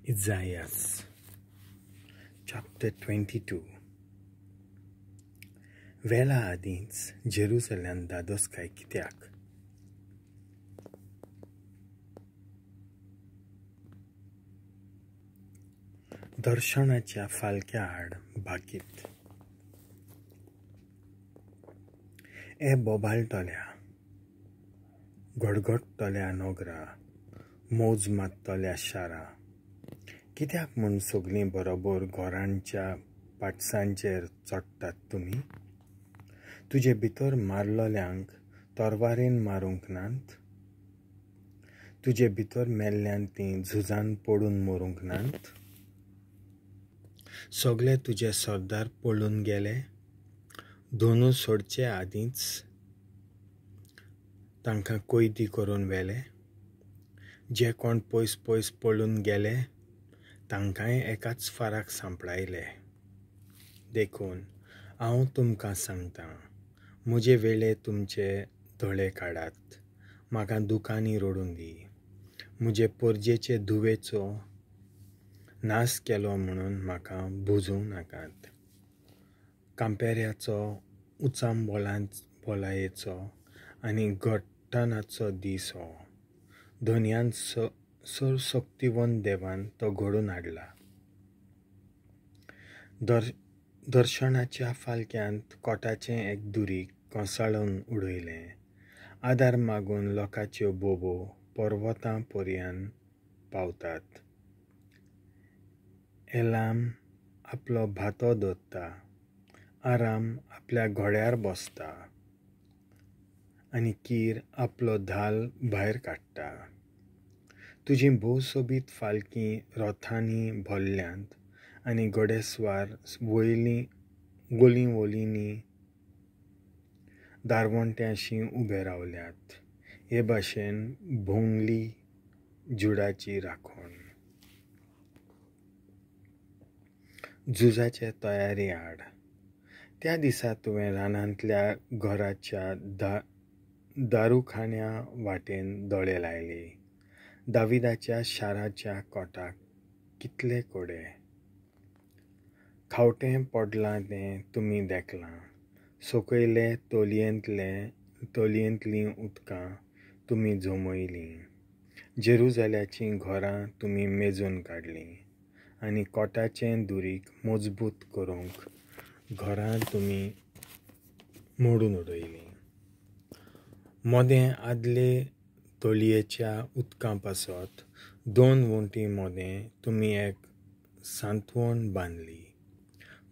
Isaiah chapter 22. वेळा आदींच Jerusalem दादोसकाय कित्याक? दर्शनाच्या फालक्या आड भाकीत. ए बोबाळटल्या, गडगडटल्या नोगरा, मोज मारतल्या शारा, कित्याक म्हूण सगळीं बरोबर घोरांच्या पाटसांचेर चडटात तुमी? तुजे भितर मारलोल्यांक तोरवारेन मारूंक नात? तुजे भितर मेल्ल्यांत तीं झुजान पडून मरूंक नात? सगळे तुजे सरदार पळून गेले? दोनू सोडचे आदींच तांकां कोयदी करून व्हेले? जे कोण पयस पयस पळून गेले तांकांय एकाच फाराक सांपडायले. देखून हांव तुमकां सांगतां, म्हजे वेळे तुमचे दोळे काडात, म्हाका दुखांनी रडूंक दी. म्हजे परजेचे धुवेचो नाश केलो म्हणून म्हाका बुजूंक नाकात. कांपेऱ्याचो, उचाम बोलायेचो आनी घट्टणाचो दीस हो. दोनयान सर्वशक्तिवंत देवान तो घडोवन हाडला. दर्शनाच्या फालक्यांत कोटाचें एक दुरीग कोसळून उडयलें. आदार मागून लोकाच्यो बोबो पर्वतां पर्यंत पावतात. एलाम आपलो भातो धरता, आराम आपल्या घोड्यार बसता आनी कीर आपलो धाल भायर काडटा. तुजी भोवसोबीत फालकीं रोथांनी भरल्यांत आनी घोडेस्वार वोलींनी दारवंट्याशीं उबे रावल्यात. हे भाशेन भोंगली जुडाची राखण. झुजाचे तयारी आड. त्या दिसा तुवें रानांतल्या घराच्या दारूखान्या वाटेन दोळे लायले. दाविदाच्या शाराच्या कोटाक कितले कोडे. खावटें पडलां तें तुमी देखलां. सकयले तोलयेंतलीं उदकां तुमी जमयलीं. जेरुसलेमाचीं घरां तुमी मेजून काडलीं आनी कोटाचें दुरीग मजबूत करूंक घरां तुमी मोडून उडयलीं. मोदें आदले तोलयेच्या उदकां पासत 2 वोंटी मोदें तुमी एक सांतवण बांदली.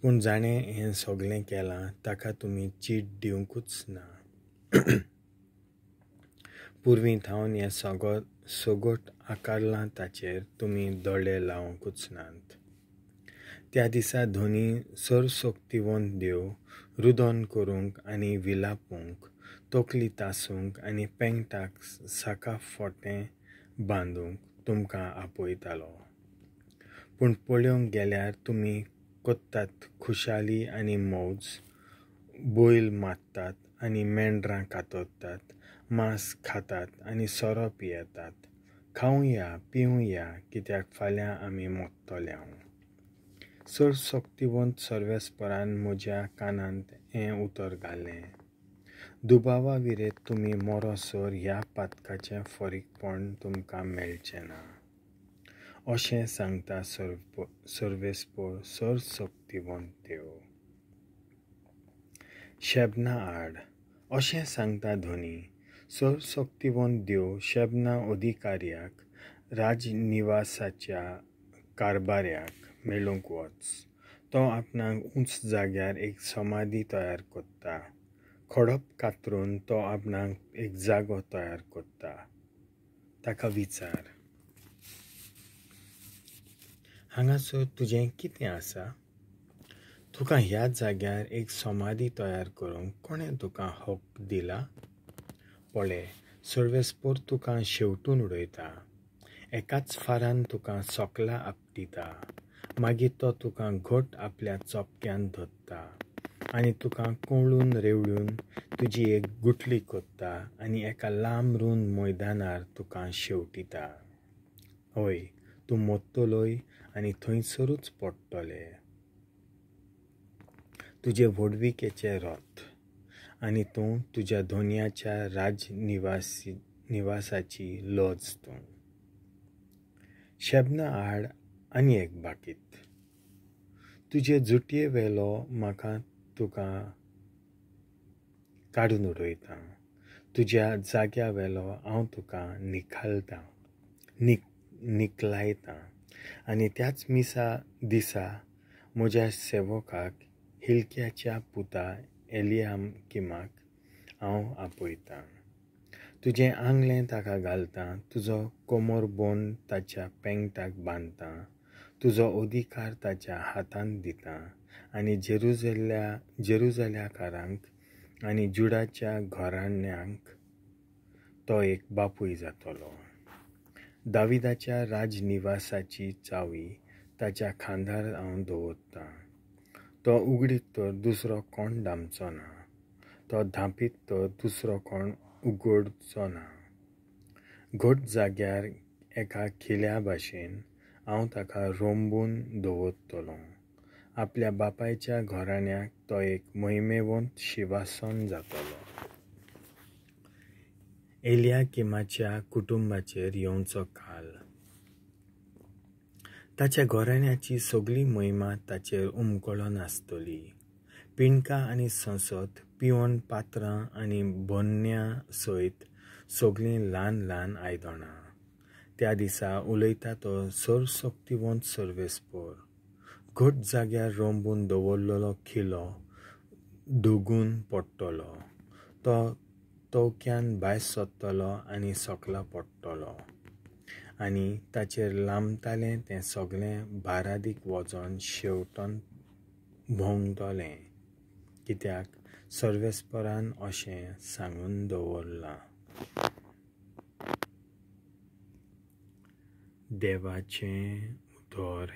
पूण जाणें हें सगळें केलां ताका तुमी चीट दिवंकूच ना. पुर्वीं थावन हें सोगोट आकारलां ताचेर तुमी दोळे लावंकूच नात. त्या दिसा धोनी सर्वशक्तिवंत देव रुदन करूंक आनी विलापूंक, तकली तासूंक आनी पेंगटाक साका फोटें बांदूंक तुमकां आपयतालो. पूण पळोवंक गेल्यार तुमी कोत्तात खुशाली आनी मौज, बैल मारतात आनी मेंढरां कातरतात, मांस खातात आनी सोरो पियेतात. खावया पिवया, कित्याक फाल्यां आमी मरतले. सर्वशक्तिवंत सर्वेस्परान म्हज्या कानांत हें उतर घालें. दुबावा विरेत तुमी मोरोसर ह्या पातकाचें फरीकपण तुमकां मेळचें ना. अशें सांगता सर्वेस्पर सर्वशक्तिवंत देव. शेबना आड. अशें सांगता धोनी सर्वशक्तिवंत देव शेबना अधिकाऱ्याक राजनिवासाच्या कारभाऱ्याक मेळूंक वच. तो आपणाक उंच जाग्यार एक समाधी तयार करता. खडप कातरून तो आपणाक एक जागो तयार करता. ताका विचार, हांगासर तुजें कितें आसा? तुका ह्या जाग्यार एक समाधी तयार करूंक कोणें तुका हक दिला? पळय, सर्वेस्पर तुका शेवटून उडयता. एकाच फारान तुका सोकला आपटिता. मागीर तो तुका घट आपल्या चोपक्यान धरता आनी तुका कवळून रेवळून तुजी एक गुठली कोत्ता आनी एका लांब रूंद मैदानार तुका शेवटिता. हय, तूं मोडटलोय आनी थंयसरूच पडटलें. तुजे व्हडविकेचे रथ आनी तूं तुज्या धोनयाच्या निवासाची लज तूं. शेबना आड आनी एक बाकीत. तुजे जुटये वेलो म्हाका तुका काडून उडयतां. तुज्या जाग्या वेलो हांव तुका निखलायतां आनी त्याच दिसा म्हज्या सेवकाक हिल्क्याच्या पुता एलियाकीमाक हांव आपयतां. तुजें आंगलें ताका घालतां, तुजो कोमरबोन ताच्या पेंगटाक बांदतां, तुजो अधिकार ताच्या हातांत दितां आनी जेरुजाल्याकारांक आनी जुडाच्या घराण्यांक तो एक बापूय जातलो. दाविदाच्या राजनिवासाची चावी ताच्या खांदार हांव दवरतां. तो उगडीत तर दुसरो कोण धांपचो ना, तो धांपीत तर दुसरो कोण उगडचो ना. घोट जाग्यार एका खिल्या भाशेन हांव ताका रोंबून दवरतलों. आपल्या बापायच्या घराण्याक तो एक महिमेवंत शिवासन जातलो. एलियाकीमाच्या कुटुंबाचेर येवचो काल. ताच्या घराण्याची सगळी महिमा ताचेर उमकळून आसतली. पिणकां आनी संसद, पिवण पात्रां आनी बोन्यां सयत सगळीं ल्हान ल्हान आयदनां. त्या दिसा उलयता तो सर्वशक्तिवंत सर्वेस्पर. घट जाग्यार रोंबून दवरलेलो खिलो धुगून पडटलो. तो तवक्यान भायर सरतलो आनी सकला पडटलो आनी ताचेर लांबतालें तें सगळें भारादीक वचोन शेवटोन भोंवतलें, कित्याक सर्वेस्परान अशें सांगून दवरलां. देवाचें उतर